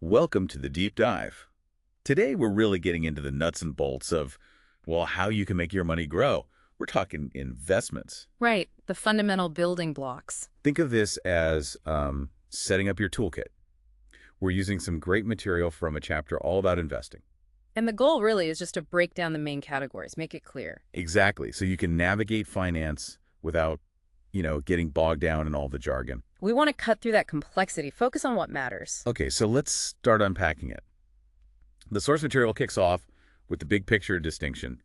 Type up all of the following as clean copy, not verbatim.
Welcome to the deep dive. Today we're really getting into the nuts and bolts of, well, how you can make your money grow. We're talking investments. Right, the fundamental building blocks. Think of this as setting up your toolkit. We're using some great material from a chapter all about investing. And the goal really is just to break down the main categories, make it clear. Exactly, so you can navigate finance without, getting bogged down in all the jargon. We want to cut through that complexity, focus on what matters. Okay, so let's start unpacking it. The source material kicks off with the big picture distinction: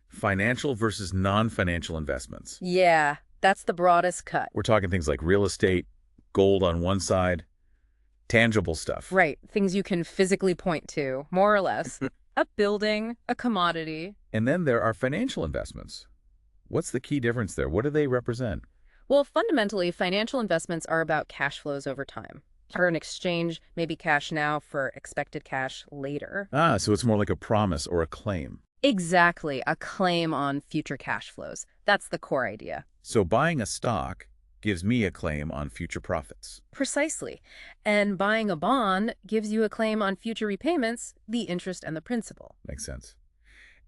financial versus non-financial investments. Yeah, that's the broadest cut. We're talking things like real estate, gold on one side, tangible stuff. Right, things you can physically point to, more or less. A building, a commodity. And then there are financial investments. What's the key difference there? What do they represent? Well, fundamentally, financial investments are about cash flows over time. Or an exchange, maybe cash now for expected cash later. Ah, so it's more like a promise or a claim. Exactly, a claim on future cash flows. That's the core idea. So buying a stock gives me a claim on future profits. Precisely. And buying a bond gives you a claim on future repayments, the interest and the principal. Makes sense.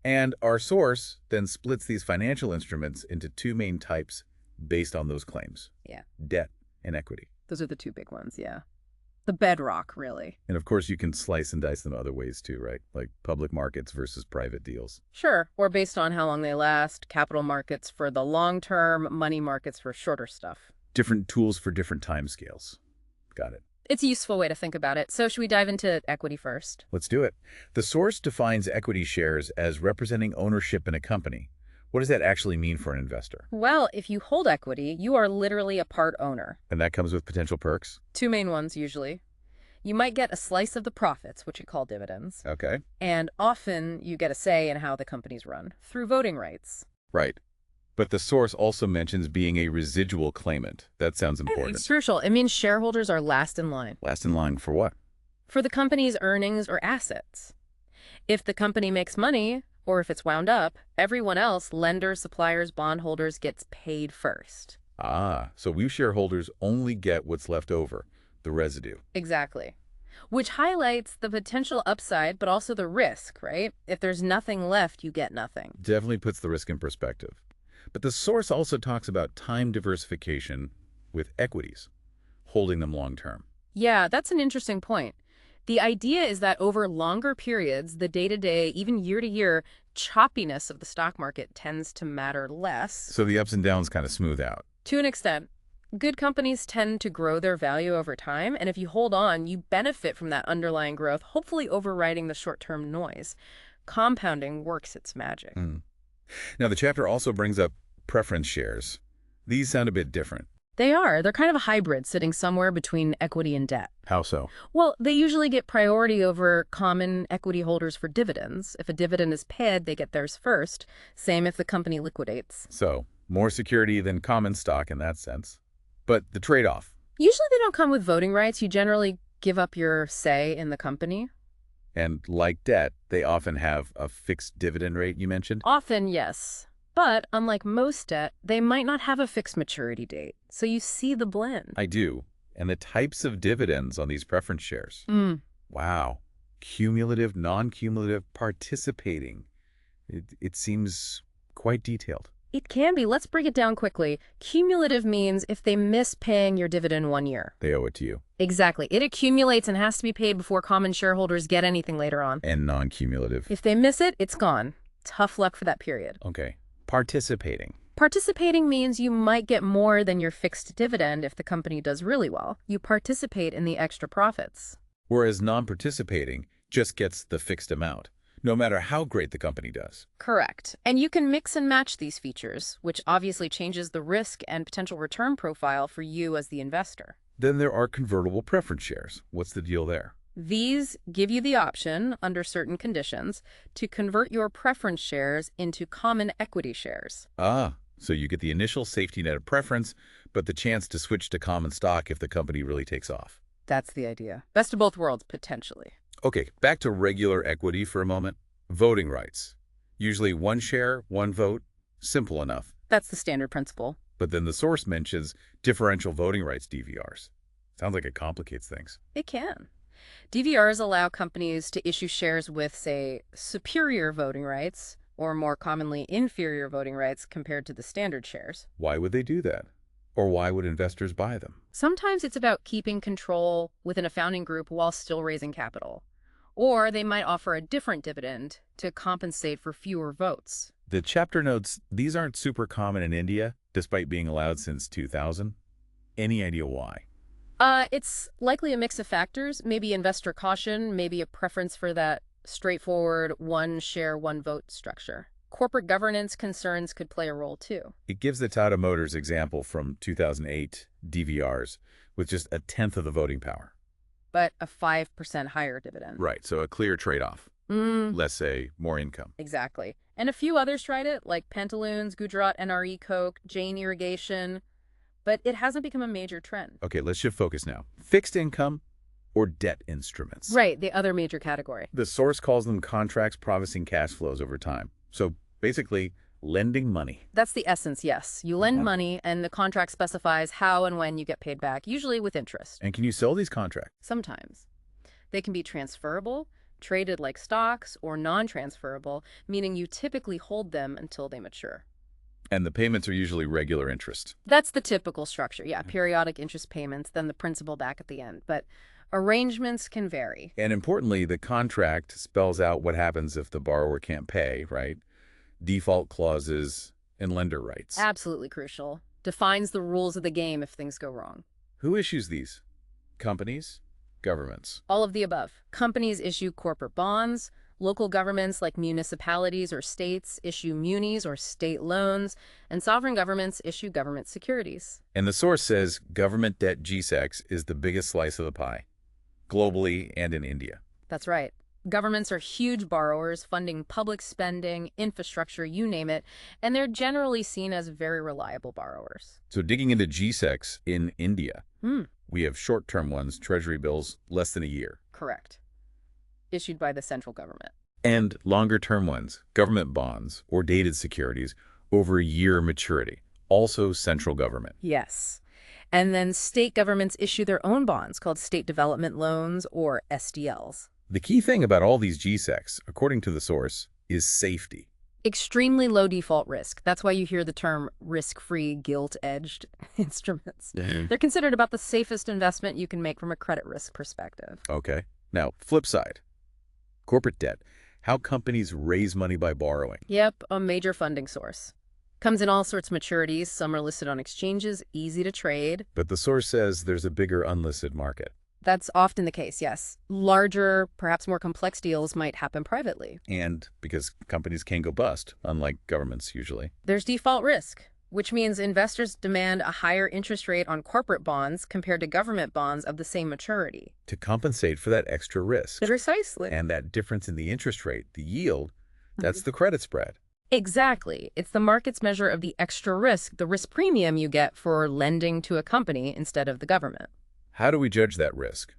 And our source then splits these financial instruments into two main types based on those claims. Yeah. Debt and equity. Those are the two big ones, yeah. The bedrock, really. And of course, you can slice and dice them other ways too, right? Like public markets versus private deals. Sure, or based on how long they last, capital markets for the long term, money markets for shorter stuff. Different tools for different time scales. Got it. It's a useful way to think about it. So should we dive into equity first? Let's do it. The source defines equity shares as representing ownership in a company. What does that actually mean for an investor? Well, if you hold equity, you are literally a part owner. And that comes with potential perks? Two main ones, usually. You might get a slice of the profits, which you call dividends. Okay. And often you get a say in how the company's run, through voting rights. Right. But the source also mentions being a residual claimant. That sounds important. It's crucial. It means shareholders are last in line. Last in line for what? For the company's earnings or assets. If the company makes money, or if it's wound up, everyone else, lenders, suppliers, bondholders, gets paid first. Ah, so we shareholders only get what's left over, the residue. Exactly. Which highlights the potential upside, but also the risk, right? If there's nothing left, you get nothing. Definitely puts the risk in perspective. But the source also talks about time diversification with equities, holding them long term. Yeah, that's an interesting point. The idea is that over longer periods, the day-to-day, even year-to-year, choppiness of the stock market tends to matter less. So the ups and downs kind of smooth out. To an extent. Good companies tend to grow their value over time, and if you hold on, you benefit from that underlying growth, hopefully overriding the short-term noise. Compounding works its magic. Now, the chapter also brings up preference shares. These sound a bit different. They are. They're kind of a hybrid, sitting somewhere between equity and debt. How so? Well, they usually get priority over common equity holders for dividends. If a dividend is paid, they get theirs first. Same if the company liquidates. So, more security than common stock in that sense. But the trade-off? Usually they don't come with voting rights. You generally give up your say in the company. And like debt, they often have a fixed dividend rate, you mentioned? Often, yes. But unlike most debt, they might not have a fixed maturity date. So you see the blend. I do. And the types of dividends on these preference shares. Wow. Cumulative, non-cumulative, participating. It seems quite detailed. It can be. Let's break it down quickly. Cumulative means if they miss paying your dividend 1 year. They owe it to you. Exactly. It accumulates and has to be paid before common shareholders get anything later on. And non-cumulative. If they miss it, it's gone. Tough luck for that period. Okay. Participating. Participating means you might get more than your fixed dividend if the company does really well. You participate in the extra profits. Whereas non-participating just gets the fixed amount, no matter how great the company does. Correct. And you can mix and match these features, which obviously changes the risk and potential return profile for you as the investor. Then there are convertible preference shares. What's the deal there? These give you the option, under certain conditions, to convert your preference shares into common equity shares. Ah, so you get the initial safety net of preference, but the chance to switch to common stock if the company really takes off. That's the idea. Best of both worlds, potentially. Okay, back to regular equity for a moment. Voting rights. Usually one share, one vote. Simple enough. That's the standard principle. But then the source mentions differential voting rights, DVRs. Sounds like it complicates things. It can. DVRs allow companies to issue shares with, say, superior voting rights, or more commonly, inferior voting rights compared to the standard shares. Why would they do that? Or why would investors buy them? Sometimes it's about keeping control within a founding group while still raising capital. Or they might offer a different dividend to compensate for fewer votes. The chapter notes these aren't super common in India, despite being allowed since 2000. Any idea why? It's likely a mix of factors, maybe investor caution, maybe a preference for that straightforward one share, one vote structure. Corporate governance concerns could play a role too. It gives the Tata Motors example from 2008 DVRs with just a tenth of the voting power. But a 5% higher dividend. Right, so a clear trade-off. Let's say more income. Exactly. And a few others tried it, like Pantaloons, Gujarat NRE Coke, Jain Irrigation, but it hasn't become a major trend. Okay, let's shift focus now. Fixed income or debt instruments. Right, the other major category. The source calls them contracts promising cash flows over time. So basically, lending money. That's the essence, yes. You lend money, and the contract specifies how and when you get paid back, usually with interest. And can you sell these contracts? Sometimes. They can be transferable, traded like stocks, or non-transferable, meaning you typically hold them until they mature. And the payments are usually regular interest. That's the typical structure, yeah. Periodic interest payments, then the principal back at the end. But arrangements can vary. And importantly, the contract spells out what happens if the borrower can't pay, right? Default clauses and lender rights. Absolutely crucial. Defines the rules of the game if things go wrong. Who issues these? Companies? Governments? All of the above. Companies issue corporate bonds. Local governments like municipalities or states issue munis or state loans. And sovereign governments issue government securities. And the source says government debt GSEX is the biggest slice of the pie, globally and in India. That's right. Governments are huge borrowers, funding public spending, infrastructure, you name it, and they're generally seen as very reliable borrowers. So digging into GSEX in India, we have short-term ones, treasury bills, less than a year. Correct. Issued by the central government. And longer-term ones, government bonds or dated securities, over a year maturity, also central government. Yes. And then state governments issue their own bonds called state development loans or SDLs. The key thing about all these GSECs, according to the source, is safety. Extremely low default risk. That's why you hear the term risk-free, gilt-edged instruments. They're considered about the safest investment you can make from a credit risk perspective. Okay. Now, flip side. Corporate debt. How companies raise money by borrowing. Yep, a major funding source. Comes in all sorts of maturities. Some are listed on exchanges, easy to trade. But the source says there's a bigger unlisted market. That's often the case, yes. Larger, perhaps more complex deals might happen privately. And because companies can go bust, unlike governments usually. There's default risk, which means investors demand a higher interest rate on corporate bonds compared to government bonds of the same maturity. To compensate for that extra risk. Precisely. And that difference in the interest rate, the yield, that's the credit spread. Exactly. It's the market's measure of the extra risk, the risk premium you get for lending to a company instead of the government. How do we judge that risk?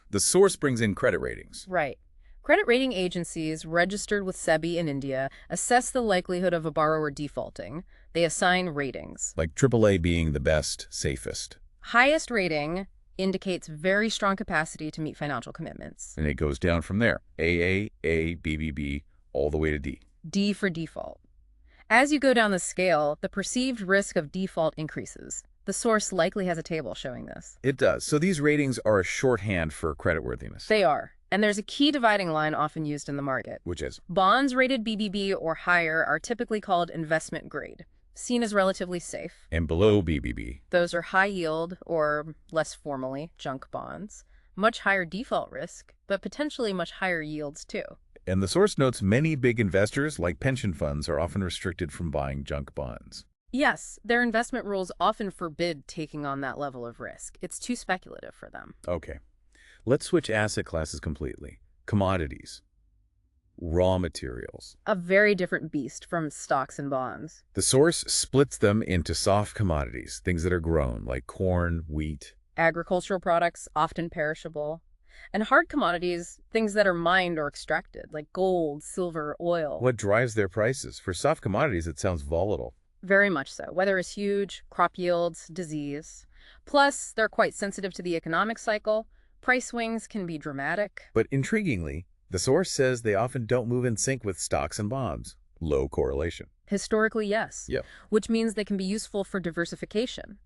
The source brings in credit ratings. Right. Credit rating agencies registered with SEBI in India assess the likelihood of a borrower defaulting. They assign ratings. Like AAA being the best, safest. Highest rating indicates very strong capacity to meet financial commitments. And it goes down from there. AA, A, BBB, all the way to D. D for default. As you go down the scale, the perceived risk of default increases. The source likely has a table showing this. It does. So these ratings are a shorthand for creditworthiness. They are. And there's a key dividing line often used in the market. Which is? Bonds rated BBB or higher are typically called investment grade, seen as relatively safe. And below BBB? Those are high yield, or less formally, junk bonds. Much higher default risk, but potentially much higher yields too. And the source notes many big investors, like pension funds, are often restricted from buying junk bonds. Yes, their investment rules often forbid taking on that level of risk. It's too speculative for them. Okay. Let's switch asset classes completely. Commodities. Raw materials. A very different beast from stocks and bonds. The source splits them into soft commodities, things that are grown, like corn, wheat. Agricultural products, often perishable. And hard commodities, things that are mined or extracted, like gold, silver, oil. What drives their prices? For soft commodities, it sounds volatile. Very much so. Weather is huge, crop yields, disease. Plus, they're quite sensitive to the economic cycle. Price swings can be dramatic. But intriguingly, the source says they often don't move in sync with stocks and bonds. Low correlation. Historically, yes, Yep. which means they can be useful for diversification.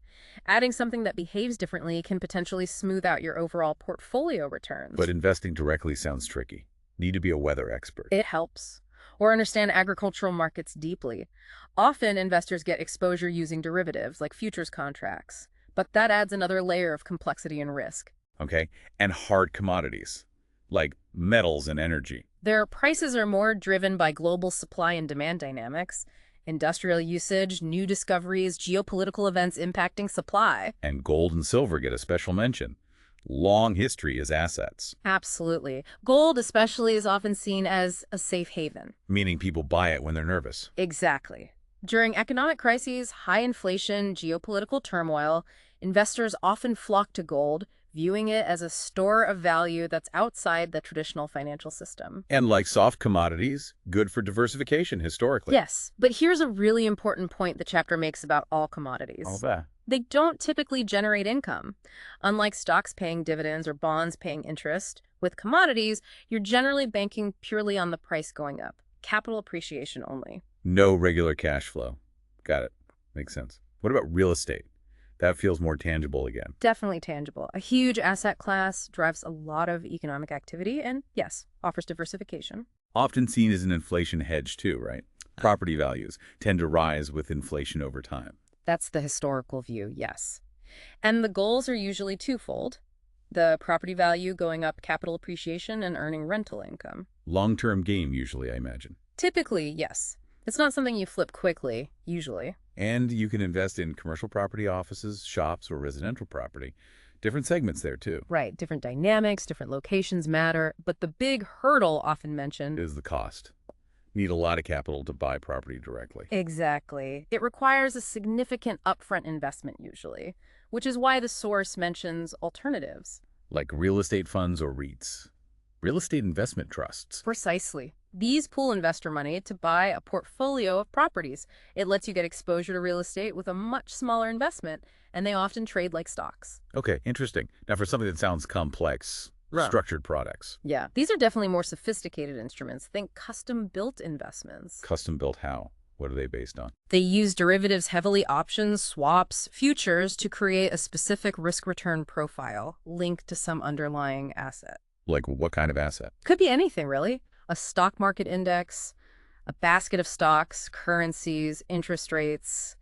Adding something that behaves differently can potentially smooth out your overall portfolio returns. But investing directly sounds tricky. Need to be a weather expert. It helps. Or understand agricultural markets deeply. Often, investors get exposure using derivatives like futures contracts, but that adds another layer of complexity and risk. Okay? And hard commodities, like metals and energy. Their prices are more driven by global supply and demand dynamics, industrial usage, new discoveries, geopolitical events impacting supply. And gold and silver get a special mention. Long history as assets. Absolutely. Gold especially is often seen as a safe haven. Meaning people buy it when they're nervous. Exactly. During economic crises, high inflation, geopolitical turmoil, investors often flock to gold, viewing it as a store of value that's outside the traditional financial system. And like soft commodities, good for diversification historically. Yes, but here's a really important point the chapter makes about all commodities. All that. They don't typically generate income. Unlike stocks paying dividends or bonds paying interest, with commodities, you're generally banking purely on the price going up. Capital appreciation only. No regular cash flow. Got it. Makes sense. What about real estate? That feels more tangible again. Definitely tangible. A huge asset class, drives a lot of economic activity, and yes, offers diversification. Often seen as an inflation hedge too, right? Property values tend to rise with inflation over time. That's the historical view, yes. And the goals are usually twofold. The property value going up, capital appreciation, and earning rental income. Long-term game usually, I imagine. Typically, yes. It's not something you flip quickly, usually. And you can invest in commercial property, offices, shops, or residential property. Different segments there too. Right, different dynamics, different locations matter, but the big hurdle often mentioned Is the cost. Need a lot of capital to buy property directly. Exactly. It requires a significant upfront investment usually, which is why the source mentions alternatives. Like real estate funds or REITs. Real estate investment trusts. Precisely. These pool investor money to buy a portfolio of properties. It lets you get exposure to real estate with a much smaller investment, and they often trade like stocks. Okay, interesting. Now for something that sounds complex, structured products. Yeah, these are definitely more sophisticated instruments. Think custom-built investments. Custom-built how? What are they based on? They use derivatives heavily, options, swaps, futures to create a specific risk-return profile linked to some underlying asset. Like what kind of asset? Could be anything, really. A stock market index, a basket of stocks, currencies, interest rates,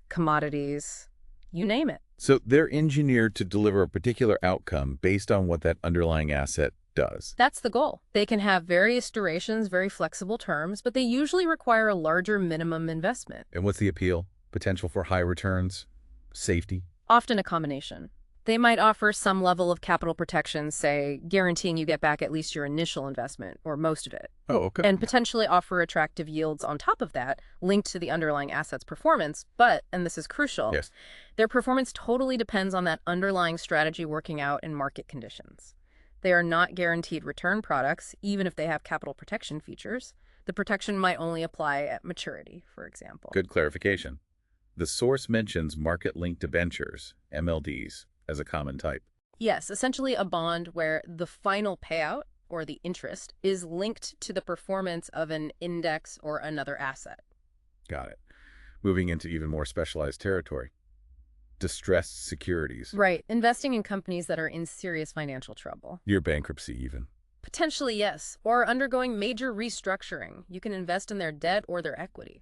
commodities, you name it. So they're engineered to deliver a particular outcome based on what that underlying asset does. That's the goal. They can have various durations, very flexible terms, but they usually require a larger minimum investment. And what's the appeal? Potential for high returns? Safety? Often a combination. They might offer some level of capital protection, say, guaranteeing you get back at least your initial investment, or most of it. Oh, okay. And potentially offer attractive yields on top of that, linked to the underlying asset's performance. But, and this is crucial, Yes. their performance totally depends on that underlying strategy working out in market conditions. They are not guaranteed return products, even if they have capital protection features. The protection might only apply at maturity, for example. Good clarification. The source mentions market-linked debentures, MLDs, as a common type. Yes, essentially a bond where the final payout, or the interest, is linked to the performance of an index or another asset. Got it. Moving into even more specialized territory. Distressed securities. Right, investing in companies that are in serious financial trouble. Near bankruptcy even. Potentially, yes, or undergoing major restructuring. You can invest in their debt or their equity.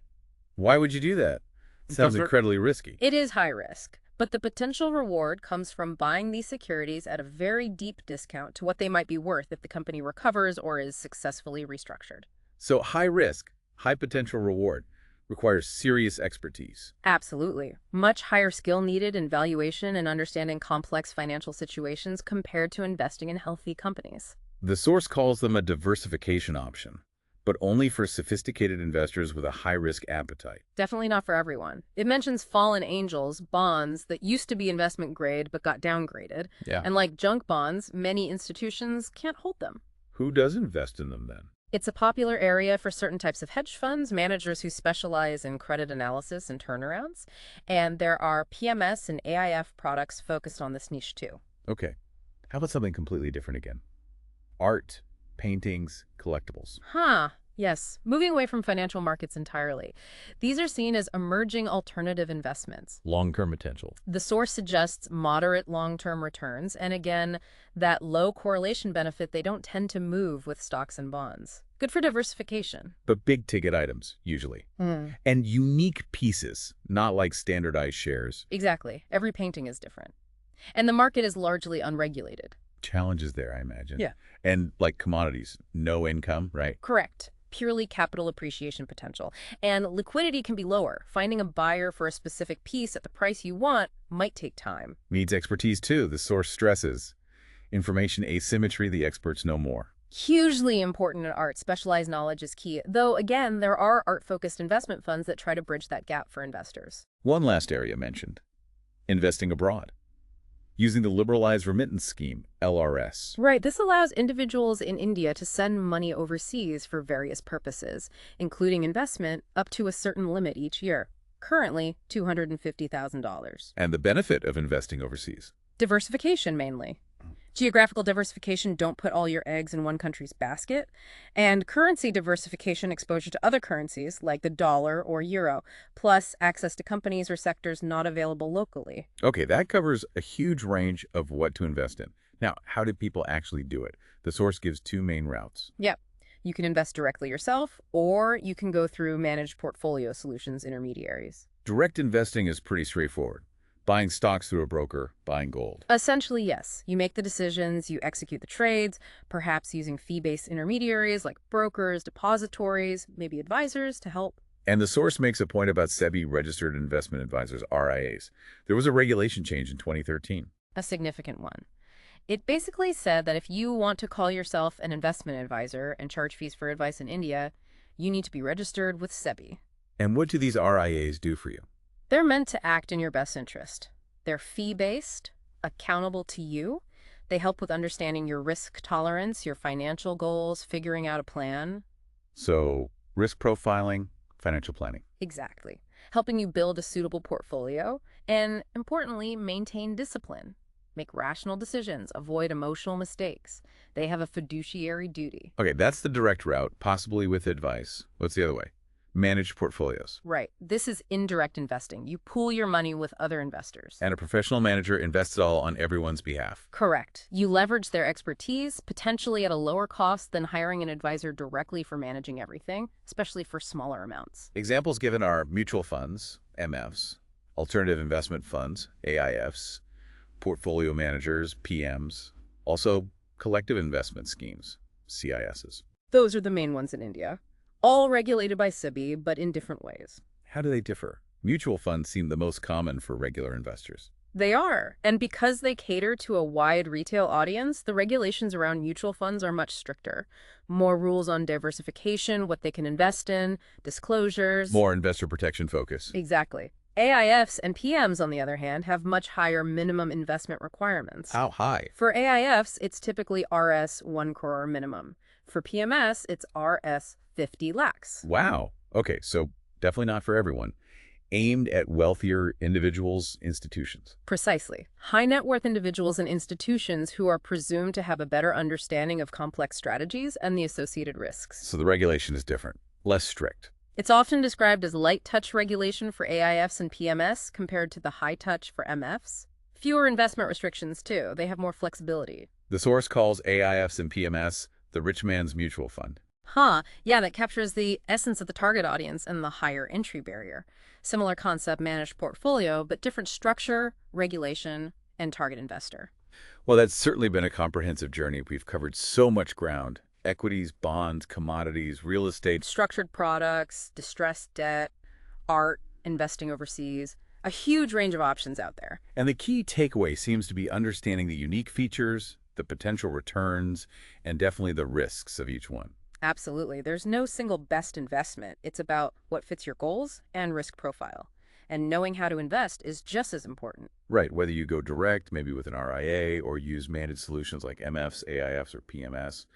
Why would you do that? Sounds incredibly risky. It is high risk, but the potential reward comes from buying these securities at a very deep discount to what they might be worth if the company recovers or is successfully restructured. So high risk, high potential reward requires serious expertise. Absolutely. Much higher skill needed in valuation and understanding complex financial situations compared to investing in healthy companies. The source calls them a diversification option, but only for sophisticated investors with a high-risk appetite. Definitely not for everyone. It mentions fallen angels, bonds that used to be investment grade but got downgraded. Yeah. And like junk bonds, many institutions can't hold them. Who does invest in them then? It's a popular area for certain types of hedge funds, managers who specialize in credit analysis and turnarounds, and there are PMS and AIF products focused on this niche too. Okay. How about something completely different again? Art, paintings, collectibles. Yes, moving away from financial markets entirely. These are seen as emerging alternative investments. Long-term potential. The source suggests moderate long-term returns, and again, that low correlation benefit, they don't tend to move with stocks and bonds. Good for diversification. But big-ticket items, usually. And unique pieces, not like standardized shares. Exactly. Every painting is different. And the market is largely unregulated. Challenges there, I imagine. Yeah. And like commodities, no income, right? Correct. Purely capital appreciation potential. And liquidity can be lower. Finding a buyer for a specific piece at the price you want might take time. Needs expertise too, the source stresses. Information asymmetry, the experts know more. Hugely important in art. Specialized knowledge is key. Though, again, there are art-focused investment funds that try to bridge that gap for investors. One last area mentioned, investing abroad. Using the Liberalized Remittance Scheme, LRS. Right. This allows individuals in India to send money overseas for various purposes, including investment up to a certain limit each year. Currently, $250,000. And the benefit of investing overseas. Diversification, mainly. Geographical diversification, don't put all your eggs in one country's basket. And currency diversification, exposure to other currencies like the dollar or euro, plus access to companies or sectors not available locally. Okay, that covers a huge range of what to invest in. Now, how do people actually do it? The source gives two main routes. Yep. You can invest directly yourself, or you can go through managed portfolio solutions intermediaries. Direct investing is pretty straightforward. Buying stocks through a broker, buying gold. Essentially, yes. You make the decisions, you execute the trades, perhaps using fee-based intermediaries like brokers, depositories, maybe advisors to help. And the source makes a point about SEBI-registered investment advisors, RIAs. There was a regulation change in 2013. A significant one. It basically said that if you want to call yourself an investment advisor and charge fees for advice in India, you need to be registered with SEBI. And what do these RIAs do for you? They're meant to act in your best interest. They're fee-based, accountable to you. They help with understanding your risk tolerance, your financial goals, figuring out a plan. So, risk profiling, financial planning. Exactly. Helping you build a suitable portfolio and, importantly, maintain discipline. Make rational decisions, avoid emotional mistakes. They have a fiduciary duty. Okay, that's the direct route, possibly with advice. What's the other way? Managed portfolios. Right. This is indirect investing. You pool your money with other investors. And a professional manager invests it all on everyone's behalf. Correct. You leverage their expertise, potentially at a lower cost than hiring an advisor directly for managing everything, especially for smaller amounts. Examples given are mutual funds, MFs, alternative investment funds, AIFs, portfolio managers, PMs, also collective investment schemes, CISs. Those are the main ones in India. All regulated by SEBI, but in different ways. How do they differ? Mutual funds seem the most common for regular investors. They are. And because they cater to a wide retail audience, the regulations around mutual funds are much stricter. More rules on diversification, what they can invest in, disclosures. More investor protection focus. Exactly. AIFs and PMs, on the other hand, have much higher minimum investment requirements. How high? For AIFs, it's typically Rs 1 crore minimum. For PMS, it's Rs 50 lakhs. Wow. Okay, so definitely not for everyone. Aimed at wealthier individuals, institutions. Precisely. High net worth individuals and institutions who are presumed to have a better understanding of complex strategies and the associated risks. So the regulation is different, less strict. It's often described as light touch regulation for AIFs and PMS compared to the high touch for MFs. Fewer investment restrictions, too. They have more flexibility. The source calls AIFs and PMS the rich man's mutual fund. Yeah, that captures the essence of the target audience and the higher entry barrier. Similar concept, managed portfolio, but different structure, regulation, and target investor. Well, that's certainly been a comprehensive journey. We've covered so much ground. Equities, bonds, commodities, real estate. Structured products, distressed debt, art, investing overseas. A huge range of options out there. And the key takeaway seems to be understanding the unique features, the potential returns, and definitely the risks of each one. Absolutely. There's no single best investment. It's about what fits your goals and risk profile. And knowing how to invest is just as important. Right, whether you go direct, maybe with an RIA, or use managed solutions like MFs, AIFs, or PMS,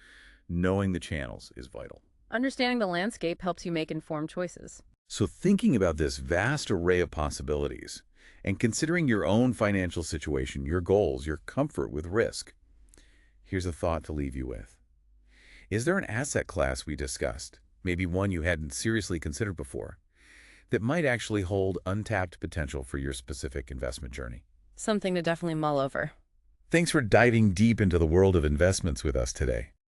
knowing the channels is vital. Understanding the landscape helps you make informed choices. So thinking about this vast array of possibilities, and considering your own financial situation, your goals, your comfort with risk, Here's a thought to leave you with. Is there an asset class we discussed, maybe one you hadn't seriously considered before, that might actually hold untapped potential for your specific investment journey? Something to definitely mull over. Thanks for diving deep into the world of investments with us today.